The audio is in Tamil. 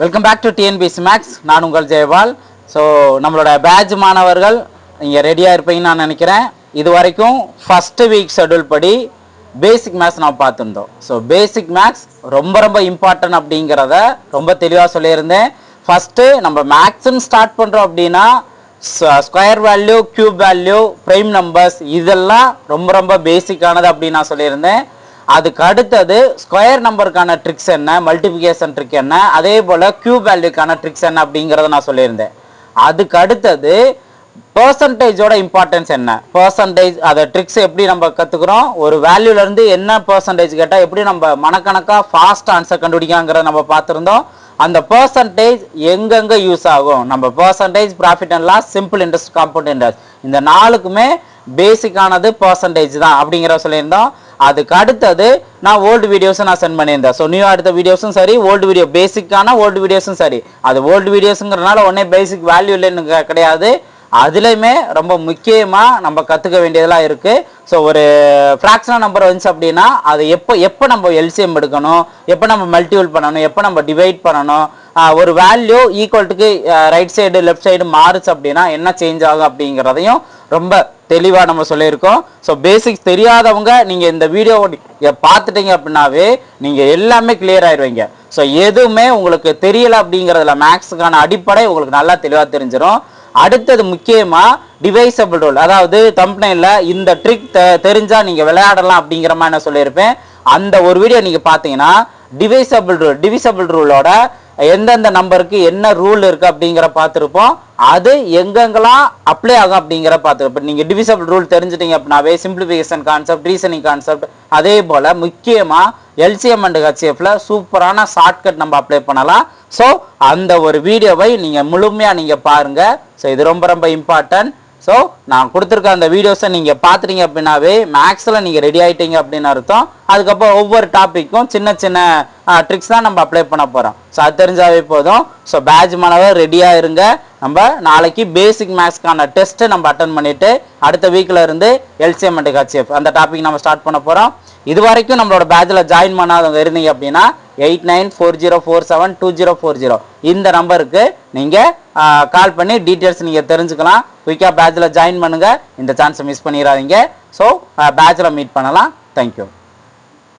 Welcome back to TNPSC maths. நான் உங்கள் ஜெயபால். ஸோ நம்மளோட பேட்ச் மாணவர்கள் நீங்கள் ரெடியாக இருப்பீங்கன்னு நான் நினைக்கிறேன். இது வரைக்கும் ஃபஸ்ட்டு வீக் ஷெடியூல் படி பேசிக் மேக்ஸ் நான் பார்த்துருந்தோம். ஸோ பேசிக் மேக்ஸ் ரொம்ப ரொம்ப இம்பார்ட்டன்ட் அப்படிங்கிறத ரொம்ப தெளிவாக சொல்லியிருந்தேன். ஃபஸ்ட்டு நம்ம மேக்ஸ்ன்னு ஸ்டார்ட் பண்ணுறோம் அப்படின்னா square value, cube value, prime numbers இதெல்லாம் ரொம்ப ரொம்ப பேசிக்கானது அப்படின்னு நான் சொல்லியிருந்தேன். அதுக்கு அடுத்தது ஸ்கொயர் நம்பருக்கான ட்ரிக்ஸ் என்ன, மல்டிபிகேஷன் ட்ரிக் என்ன, அதே போல் கியூப் வேல்யூக்கான ட்ரிக்ஸ் என்ன அப்படிங்கிறத நான் சொல்லியிருந்தேன். அதுக்கு அடுத்தது பர்சன்டேஜோட இம்பார்ட்டன்ஸ் என்ன, பர்சன்டேஜ் அதை ட்ரிக்ஸ் எப்படி நம்ம கற்றுக்குறோம், ஒரு வேல்யூலேருந்து என்ன பர்சன்டேஜ் கேட்டால் எப்படி நம்ம மனக்கணக்காக ஃபாஸ்ட் ஆன்சர் கண்டுபிடிக்காங்கிறத நம்ம பார்த்துருந்தோம். அந்த பர்சன்டேஜ் எங்கெங்கே யூஸ் ஆகும், நம்ம percentage, profit and loss, simple interest, compound interest இந்த நாலுக்குமே பேசிக்கானது பர்சன்டேஜ் தான் அப்படிங்கிற சொல்லியிருந்தோம். அதுக்கு அடுத்தது நான் ஓல்டு வீடியோஸும் நான் சென்ட் பண்ணியிருந்தேன். ஸோ நியூ அடுத்த வீடியோஸும் சரி, ஓல்டு வீடியோ பேசிக்கான ஓல்டு வீடியோஸும் சரி, அது ஓல்டு வீடியோஸுங்கிறதுனால ஒன்றே பேசிக் வேல்யூ இல்லைன்னு கிடையாது. அதுலேயுமே ரொம்ப முக்கியமாக நம்ம கற்றுக்க வேண்டியதெல்லாம் இருக்குது. ஸோ ஒரு ஃப்ராக்ஷனல் நம்பர் வந்துச்சு அப்படின்னா அது எப்போ நம்ம எல்சிஎம் எடுக்கணும், எப்போ நம்ம மல்டிபிள் பண்ணணும், எப்போ நம்ம டிவைட் பண்ணணும், ஒரு வேல்யூ ஈக்குவல்ட்டுக்கு ரைட் சைடு லெஃப்ட் சைடு மாறுச்சு அப்படின்னா என்ன சேஞ்ச் ஆகும் அப்படிங்கிறதையும் ரொம்ப தெளிவாக நம்ம சொல்லியிருக்கோம். ஸோ பேசிக்ஸ் தெரியாதவங்க நீங்கள் இந்த வீடியோ பார்த்துட்டீங்க அப்படின்னாவே நீங்கள் எல்லாமே கிளியர் ஆயிடுவீங்க. ஸோ எதுவுமே உங்களுக்கு தெரியலை அப்படிங்கிறதுல மேக்ஸுக்கான அடிப்படை உங்களுக்கு நல்லா தெளிவாக தெரிஞ்சிடும். அடுத்தது முக்கியமாக டிவைசபிள் ரூல், அதாவது தம்ப்நெயில்ல இந்த ட்ரிக் தெரிஞ்சால் நீங்கள் விளையாடலாம் அப்படிங்கிற மாதிரி நான் சொல்லியிருப்பேன். அந்த ஒரு வீடியோ நீங்கள் பார்த்தீங்கன்னா டிவிசபிள் ரூலோட எந்தெந்த நம்பருக்கு என்ன ரூல் இருக்குது அப்படிங்கிற பார்த்துருப்போம். அது எங்கெங்கெல்லாம் அப்ளை ஆகும் அப்படிங்கிற பார்த்துருப்போம். நீங்கள் டிவிசபிள் ரூல் தெரிஞ்சிட்டிங்க அப்படின்னாவே சிம்பிளிஃபிகேஷன் கான்செப்ட், ரீசனிங் கான்செப்ட், அதே போல் முக்கியமாக எல்சிஎம் அண்ட் ஹெச்எஃப்ல சூப்பரான ஷார்ட்கட் நம்ம அப்ளை பண்ணலாம். ஸோ அந்த ஒரு வீடியோவை நீங்கள் முழுமையாக நீங்கள் பாருங்கள். ஸோ இது ரொம்ப ரொம்ப இம்பார்ட்டன்ட். ஸோ நான் கொடுத்துருக்க அந்த வீடியோஸை நீங்கள் பார்த்துட்டீங்க அப்படின்னாவே மேக்ஸில் நீங்கள் ரெடி ஆகிட்டீங்க அப்படின்னு அர்த்தம். அதுக்கப்புறம் ஒவ்வொரு டாப்பிக்கும் சின்ன சின்ன ட்ரிக்ஸ் தான் நம்ம அப்ளை பண்ண போகிறோம். ஸோ அது தெரிஞ்சாவே போதும். ஸோ பேட்ச் மாணவர் ரெடியாக இருங்க. நம்ம நாளைக்கு பேசிக் மேக்ஸ்க்கான டெஸ்ட்டு நம்ம அட்டன் பண்ணிவிட்டு அடுத்த வீக்கில் இருந்து எல்சிஎம் அண்ட் ஹெச்எஃப் அந்த டாபிக் நம்ம ஸ்டார்ட் பண்ண போகிறோம். இது வரைக்கும் நம்மளோட பேட்சில் ஜாயின் பண்ணாதவங்க இருந்தீங்க அப்படின்னா 8940472040 இந்த நம்பருக்கு நீங்கள் கால் பண்ணி டீட்டெயில்ஸ் நீங்கள் தெரிஞ்சுக்கலாம். குயிக்காக பேட்சில் ஜாயின் பண்ணுங்கள். இந்த சான்ஸை மிஸ் பண்ணிடாதீங்க. ஸோ பேட்சில் மீட் பண்ணலாம். தேங்க்யூ.